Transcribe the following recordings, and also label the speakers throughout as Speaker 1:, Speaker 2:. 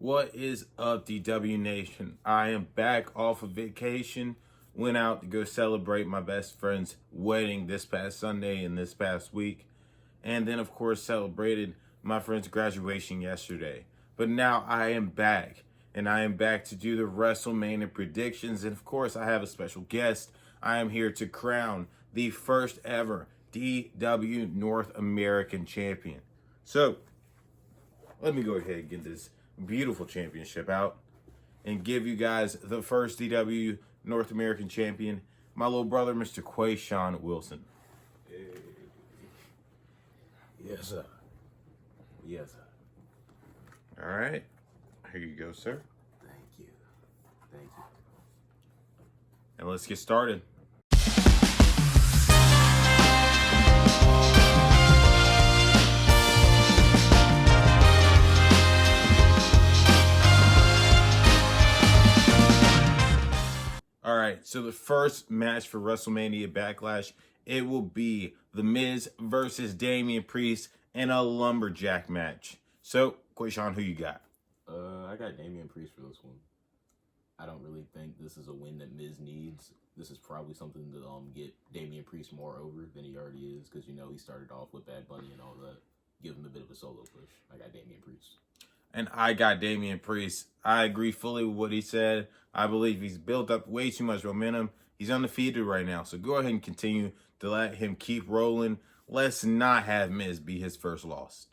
Speaker 1: What is up, DW Nation? I am back off of vacation. Went out to go celebrate my best friend's wedding this past Sunday and this past week. And then, of course, celebrated my friend's graduation yesterday. But now I am back. And I am back to do the Wrestlemania predictions. And, of course, I have a special guest. I am here to crown the first ever DW North American champion. So, let me go ahead and get this beautiful championship out and give you guys the first DW North American champion, my little brother, Mr. Quayshawn Wilson.
Speaker 2: Hey. Yes, sir. Yes, sir.
Speaker 1: All right. Here you go, sir.
Speaker 2: Thank you. Thank you.
Speaker 1: And let's get started. All right, so the first match for WrestleMania Backlash, it will be The Miz versus Damian Priest in a lumberjack match. So, Quayshawn, who you got?
Speaker 2: I got Damian Priest for this one. I don't really think this is a win that Miz needs. This is probably something to get Damian Priest more over than he already is, because, you know, he started off with Bad Bunny and all that. Give him a bit of a solo push. I got Damian Priest.
Speaker 1: And I got Damian Priest. I agree fully with what he said. I believe he's built up way too much momentum. He's undefeated right now. So go ahead and continue to let him keep rolling. Let's not have Miz be his first loss.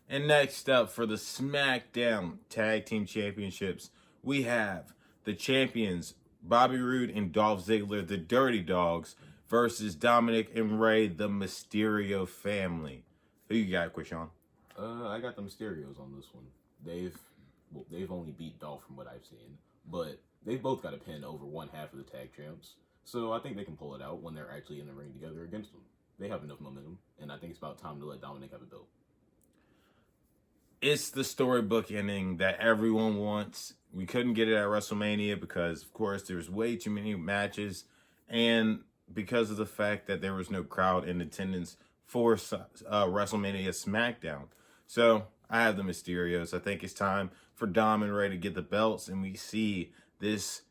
Speaker 1: And next up for the SmackDown Tag Team Championships, we have the champions, Bobby Roode and Dolph Ziggler, the Dirty Dogs, versus Dominic and Rey, the Mysterio family. Who you got, Quayshawn?
Speaker 2: I got the Mysterios on this one. They've only beat Dolph from what I've seen, but they've both got a pin over one half of the tag champs. So I think they can pull it out when they're actually in the ring together against them. They have enough momentum, and I think it's about time to let Dominic have a belt.
Speaker 1: It's the storybook ending that everyone wants. We couldn't get it at WrestleMania because, of course, there's way too many matches, and because of the fact that there was no crowd in attendance for WrestleMania SmackDown. So I have the Mysterios. I think it's time for Dom and Rey to get the belts, and we see this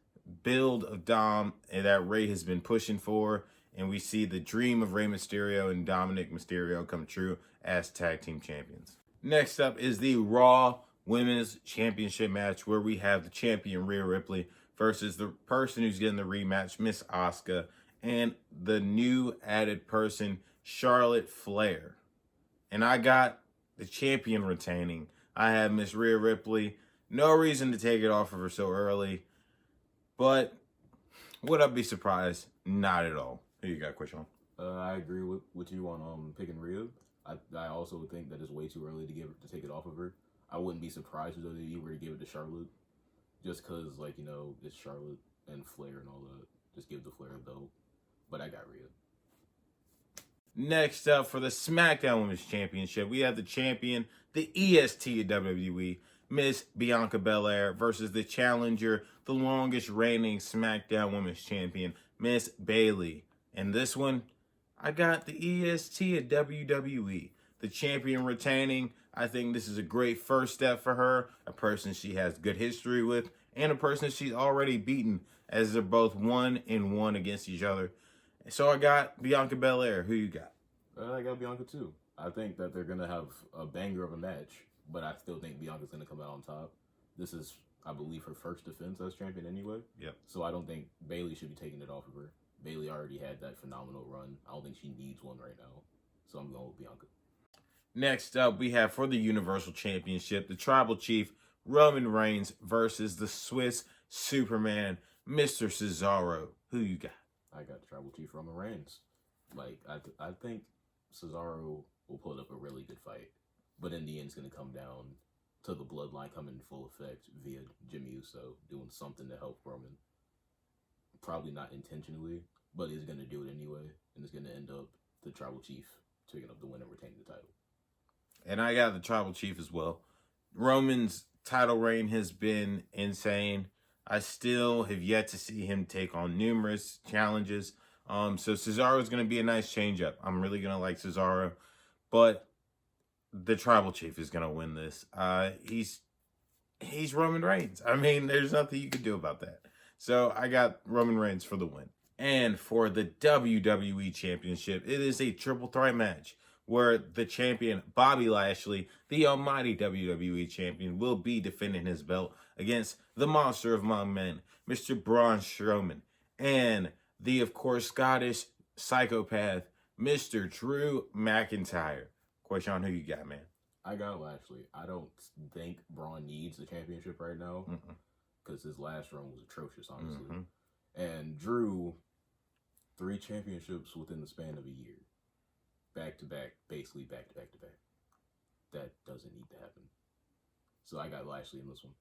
Speaker 1: build of Dom that Rey has been pushing for, and we see the dream of Rey Mysterio and Dominic Mysterio come true as tag team champions. Next up is the Raw Women's Championship match, where we have the champion Rhea Ripley versus the person who's getting the rematch, Miss Asuka, and the new added person, Charlotte Flair. And I got the champion retaining. I have Miss Rhea Ripley. No reason to take it off of her so early. But would I be surprised? Not at all. Who you got, Quayshawn?
Speaker 2: I agree with you on picking Rhea. I also think that it's way too early to take it off of her. I wouldn't be surprised if WWE were to give it to Charlotte, just because, like, you know, it's Charlotte and Flair and all that. Just give the Flair a belt. But I got Rhea.
Speaker 1: Next up for the SmackDown Women's Championship, we have the champion, the EST of WWE, Miss Bianca Belair, versus the challenger, the longest reigning SmackDown Women's Champion, Miss Bayley. And this one, I got the EST of WWE, the champion retaining. I think this is a great first step for her, a person she has good history with, and a person she's already beaten, as they're both 1-1 against each other. So I got Bianca Belair. Who you got?
Speaker 2: I got Bianca too. I think that they're going to have a banger of a match, but I still think Bianca's going to come out on top. This is, I believe, her first defense as champion anyway.
Speaker 1: Yep.
Speaker 2: So I don't think Bayley should be taking it off of her. Bayley already had that phenomenal run. I don't think she needs one right now. So I'm going with Bianca.
Speaker 1: Next up, we have for the Universal Championship, the Tribal Chief, Roman Reigns, versus the Swiss Superman, Mr. Cesaro. Who you got?
Speaker 2: I got the Tribal Chief Roman Reigns. Like, I think Cesaro will put up a really good fight. But in the end, it's going to come down to the bloodline coming in full effect via Jimmy Uso doing something to help Roman. Probably not intentionally, but he's going to do it anyway. And it's going to end up the Tribal Chief taking up the win and retaining the title.
Speaker 1: And I got the Tribal Chief as well. Roman's title reign has been insane. I still have yet to see him take on numerous challenges. So Cesaro is going to be a nice change-up. I'm really going to like Cesaro. But the Tribal Chief is going to win this. he's Roman Reigns. I mean, there's nothing you can do about that. So I got Roman Reigns for the win. And for the WWE Championship, it is a triple threat match where the champion, Bobby Lashley, the almighty WWE champion, will be defending his belt against the monster among men, Mr. Braun Strowman, and the, of course, Scottish psychopath, Mr. Drew McIntyre. Question, who you got, man?
Speaker 2: I got Lashley. I don't think Braun needs the championship right now because his last run was atrocious, honestly. And Drew, 3 championships within the span of a year. Back to back, basically back to back to back. That doesn't need to happen. So I got Lashley in this one.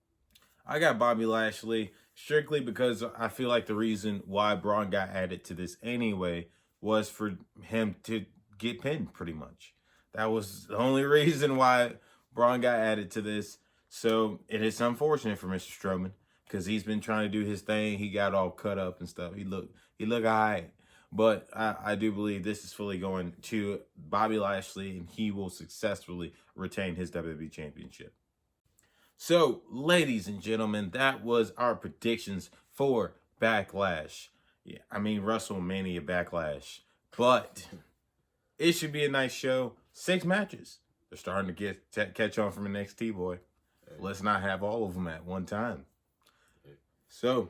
Speaker 1: I got Bobby Lashley strictly because I feel like the reason why Braun got added to this anyway was for him to get pinned, pretty much. That was the only reason why Braun got added to this. So it is unfortunate for Mr. Strowman because he's been trying to do his thing. He got all cut up and stuff. He looked all right. But I do believe this is fully going to Bobby Lashley, and he will successfully retain his WWE Championship. So, ladies and gentlemen, that was our predictions for Backlash. Yeah, I mean, WrestleMania Backlash. But it should be a nice show. 6 matches. They're starting to catch on from NXT, boy. Let's not have all of them at one time. So,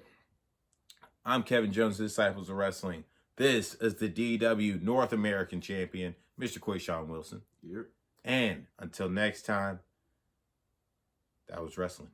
Speaker 1: I'm Kevin Jones, Disciples of Wrestling. This is the DW North American Champion, Mr. Quayshawn Wilson.
Speaker 2: Yep.
Speaker 1: And until next time, that was wrestling.